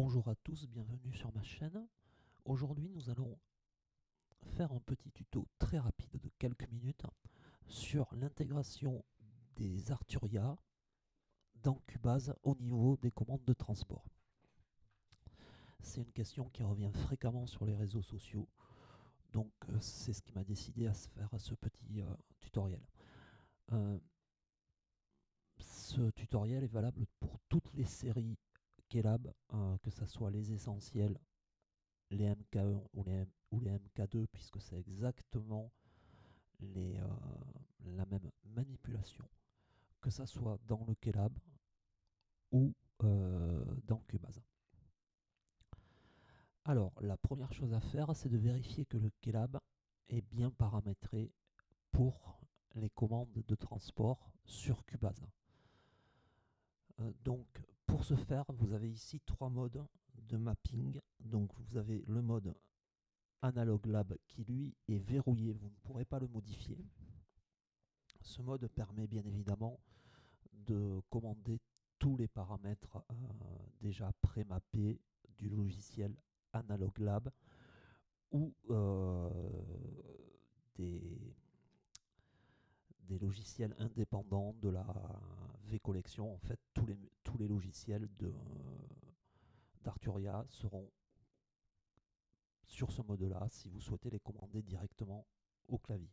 Bonjour à tous, bienvenue sur ma chaîne. Aujourd'hui, nous allons faire un petit tuto très rapide de quelques minutes sur l'intégration des Arturia dans Cubase au niveau des commandes de transport. C'est une question qui revient fréquemment sur les réseaux sociaux, donc c'est ce qui m'a décidé à faire ce petit tutoriel. Ce tutoriel est valable pour toutes les séries Kelab, que ce soit les essentiels, les MK1 ou les MK2, puisque c'est exactement la même manipulation, que ça soit dans le Kelab ou dans Cubase. Alors, la première chose à faire, c'est de vérifier que le Kelab est bien paramétré pour les commandes de transport sur Cubase. Donc, pour ce faire, vous avez ici trois modes de mapping. Donc, vous avez le mode Analog Lab qui, lui, est verrouillé. Vous ne pourrez pas le modifier. Ce mode permet bien évidemment de commander tous les paramètres déjà pré-mappés du logiciel Analog Lab ou des, des logiciels indépendants de la V-Collection. En fait, tous les logiciels d'Arturia seront sur ce mode-là si vous souhaitez les commander directement au clavier.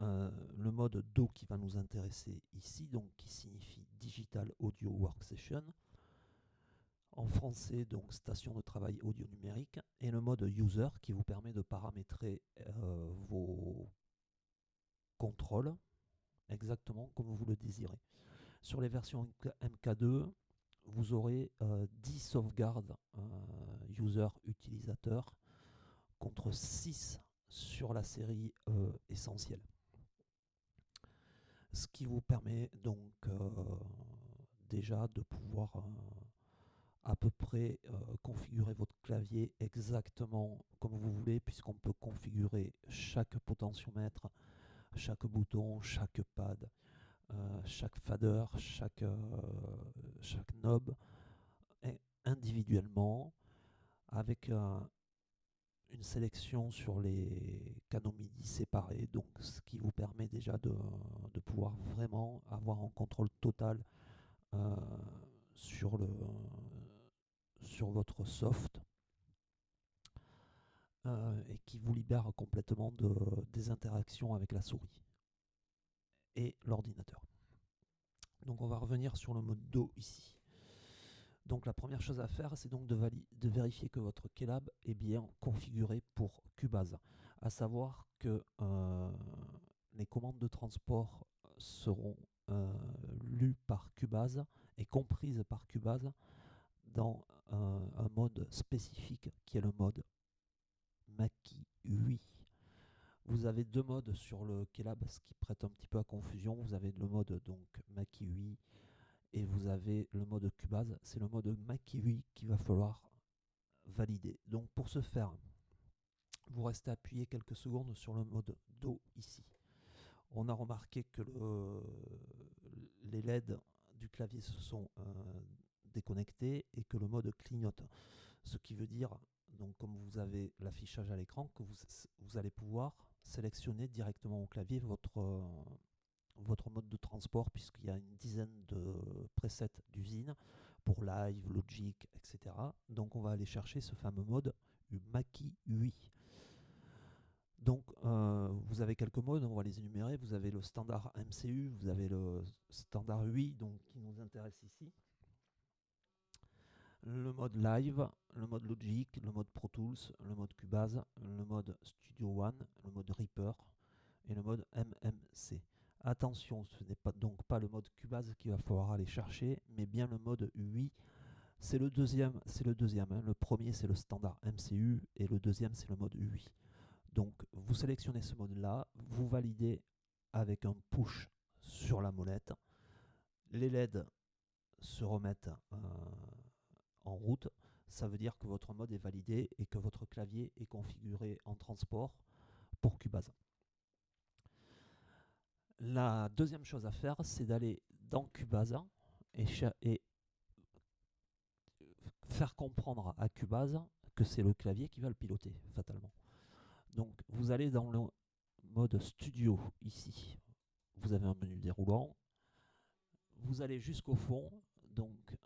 Le mode DAW qui va nous intéresser ici, donc qui signifie Digital Audio Workstation, en français donc station de travail audio numérique, et le mode User qui vous permet de paramétrer vos contrôles exactement comme vous le désirez. Sur les versions MK2, vous aurez 10 sauvegardes user utilisateur contre 6 sur la série essentielle. Ce qui vous permet donc déjà de pouvoir à peu près configurer votre clavier exactement comme vous voulez, puisqu'on peut configurer chaque potentiomètre, chaque bouton, chaque pad, chaque fader, chaque knob individuellement, avec une sélection sur les canaux MIDI séparés, donc ce qui vous permet déjà de pouvoir vraiment avoir un contrôle total euh, sur, sur votre soft, et qui vous libère complètement des interactions avec la souris et l'ordinateur. Donc on va revenir sur le mode DAW ici. Donc la première chose à faire, c'est donc de vérifier que votre Kelab est bien configuré pour Cubase. À savoir que les commandes de transport seront lues par Cubase et comprises par Cubase dans un mode spécifique qui est le mode Mackie 8. Vous avez deux modes sur le Kelab, ce qui prête un petit peu à confusion. Vous avez le mode donc Mackie 8 et vous avez le mode Cubase. C'est le mode Mackie 8 qu'il va falloir valider. Donc pour ce faire, vous restez appuyé quelques secondes sur le mode DAW ici. On a remarqué que les LED du clavier se sont déconnectés et que le mode clignote. Ce qui veut dire, donc comme vous avez l'affichage à l'écran, que vous allez pouvoir sélectionner directement au clavier votre mode de transport, puisqu'il y a une dizaine de presets d'usine pour Live, Logic, etc. Donc on va aller chercher ce fameux mode Mackie 8. Donc vous avez quelques modes, on va les énumérer. Vous avez le standard MCU, vous avez le standard 8 donc, qui nous intéresse ici, le mode Live, le mode Logic, le mode Pro Tools, le mode Cubase, le mode Studio One, le mode Reaper et le mode MMC. Attention, ce n'est donc pas le mode Cubase qu'il va falloir aller chercher, mais bien le mode 8. C'est le deuxième. Hein. Le premier, c'est le standard MCU et le deuxième, c'est le mode 8. Donc, vous sélectionnez ce mode-là, vous validez avec un push sur la molette. Les LED se remettent en route. Ça veut dire que votre mode est validé et que votre clavier est configuré en transport pour Cubase. La deuxième chose à faire, c'est d'aller dans Cubase et faire comprendre à Cubase que c'est le clavier qui va le piloter, fatalement. Donc vous allez dans le mode studio ici. Vous avez un menu déroulant. Vous allez jusqu'au fond, donc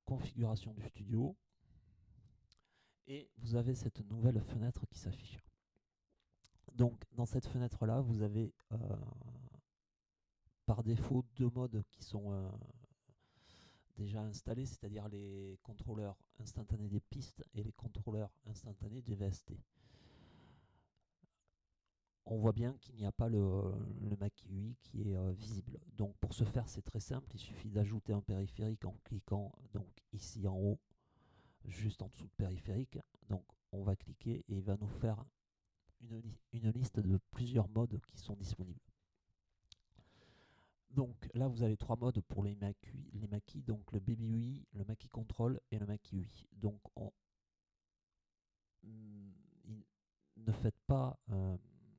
configuration du studio. Et vous avez cette nouvelle fenêtre qui s'affiche. Donc dans cette fenêtre-là, vous avez par défaut deux modes qui sont déjà installés, c'est-à-dire les contrôleurs instantanés des pistes et les contrôleurs instantanés des VST. On voit bien qu'il n'y a pas le Mackie UI qui est visible. Donc pour ce faire, c'est très simple, il suffit d'ajouter un périphérique en cliquant donc ici en haut, juste en dessous de périphérique. Donc on va cliquer et il va nous faire une liste de plusieurs modes qui sont disponibles. Donc là, vous avez trois modes pour les Mackie, donc le Baby UI, le Mackie Control et le Mackie UI. Donc ne faites pas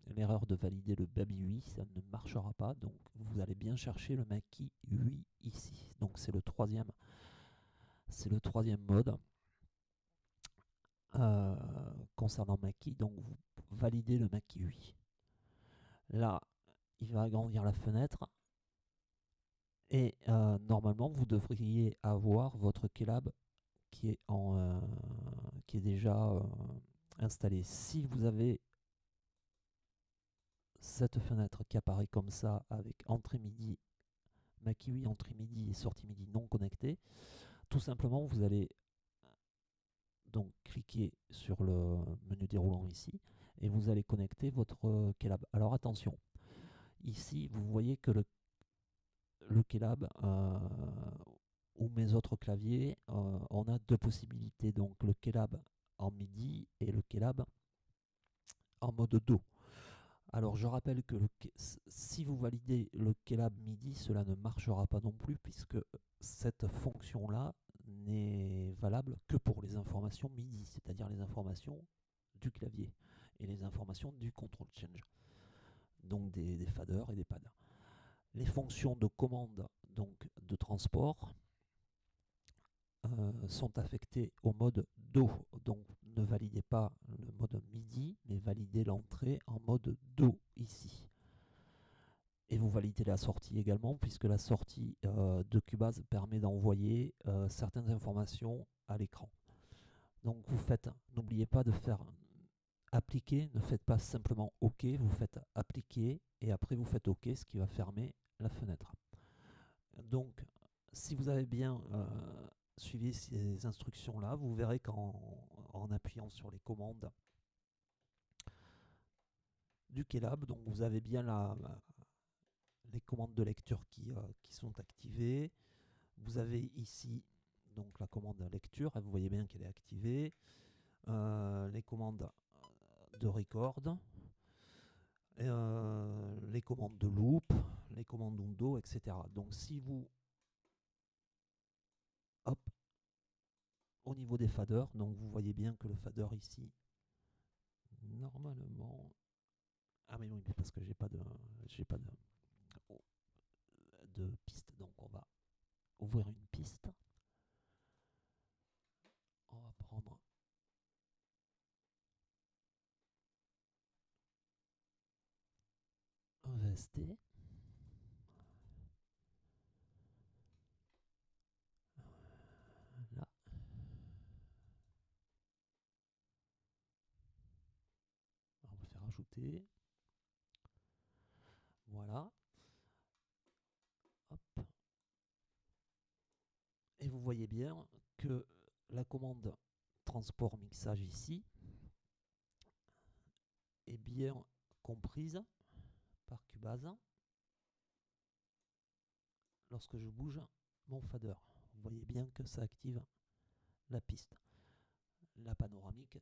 l'erreur de valider le Baby UI, ça ne marchera pas. Donc vous allez bien chercher le Mackie UI ici. Donc c'est le troisième mode concernant Mackie. Donc vous validez le Mackie UI. Là, il va agrandir la fenêtre. Et normalement, vous devriez avoir votre Keylab qui est déjà installé. Si vous avez cette fenêtre qui apparaît comme ça avec entrée MIDI, Mackie UI, entrée MIDI et sortie MIDI non connectée, tout simplement vous allez donc cliquer sur le menu déroulant ici et vous allez connecter votre Keylab. Alors attention, ici vous voyez que le Keylab ou mes autres claviers, on a deux possibilités, donc le Keylab en MIDI et le Keylab en mode Do. Alors je rappelle que si vous validez le Keylab MIDI, cela ne marchera pas non plus puisque cette fonction-là n'est valable que pour les informations MIDI, c'est-à-dire les informations du clavier et les informations du control change, donc des faders et des pads. Les fonctions de commande, donc de transport, sont affectés au mode Do. Donc ne validez pas le mode MIDI, mais validez l'entrée en mode Do ici. Et vous validez la sortie également, puisque la sortie de Cubase permet d'envoyer certaines informations à l'écran. Donc vous faites, n'oubliez pas de faire appliquer, ne faites pas simplement OK, vous faites appliquer et après vous faites OK, ce qui va fermer la fenêtre. Donc si vous avez bien suivi ces instructions-là, vous verrez qu'en appuyant sur les commandes du Keylab, donc vous avez bien les commandes de lecture qui sont activées. Vous avez ici donc la commande lecture, et vous voyez bien qu'elle est activée. Les commandes de record, les commandes de loop, les commandes undo, etc. Donc si vous hop, au niveau des faders, donc vous voyez bien que le fader ici, normalement, ah mais oui, parce que j'ai pas de piste, donc on va ouvrir une piste. On va prendre un VST. Là. On va faire ajouter. Voilà. Hop. Et vous voyez bien que la commande transport mixage ici est bien comprise par Cubase lorsque je bouge mon fader. Vous voyez bien que ça active la piste. La panoramique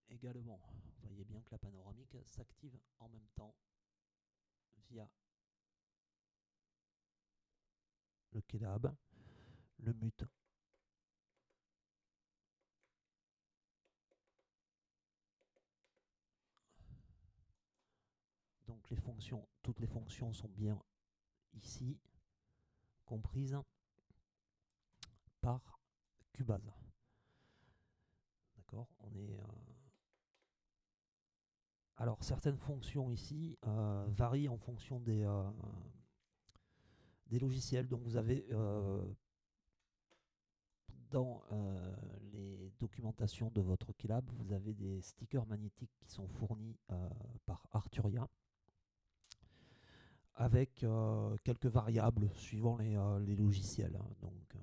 également. Vous voyez bien que la panoramique s'active en même temps via le Keylab, le mute. Donc toutes les fonctions sont bien ici comprises. par Cubase. D'accord, alors certaines fonctions ici varient en fonction des logiciels. Donc vous avez dans les documentations de votre Keylab, vous avez des stickers magnétiques qui sont fournis par Arturia avec quelques variables suivant les logiciels. Hein. Donc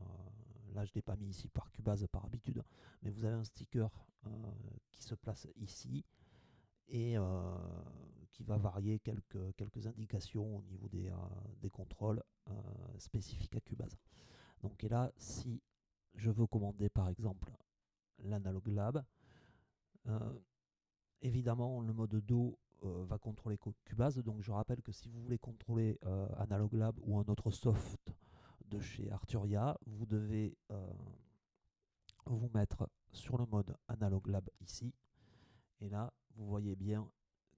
là, je ne l'ai pas mis ici par Cubase par habitude, mais vous avez un sticker qui se place ici et qui va varier quelques indications au niveau des contrôles spécifiques à Cubase. Donc et là, si je veux commander par exemple l'Analog Lab, évidemment le mode Do va contrôler Cubase. Donc je rappelle que si vous voulez contrôler Analog Lab ou un autre soft de chez Arturia, vous devez vous mettre sur le mode Analog Lab ici. Et là, vous voyez bien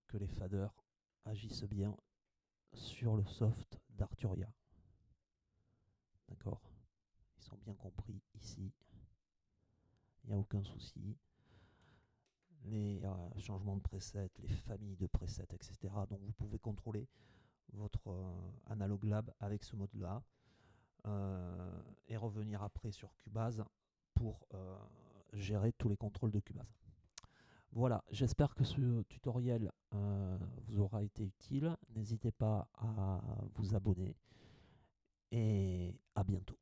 que les faders agissent bien sur le soft d'Arturia. D'accord? Ils sont bien compris ici. Il n'y a aucun souci. Les changements de presets, les familles de presets, etc. Donc vous pouvez contrôler votre Analog Lab avec ce mode-là et revenir après sur Cubase pour gérer tous les contrôles de Cubase. Voilà, j'espère que ce tutoriel vous aura été utile. N'hésitez pas à vous abonner et à bientôt.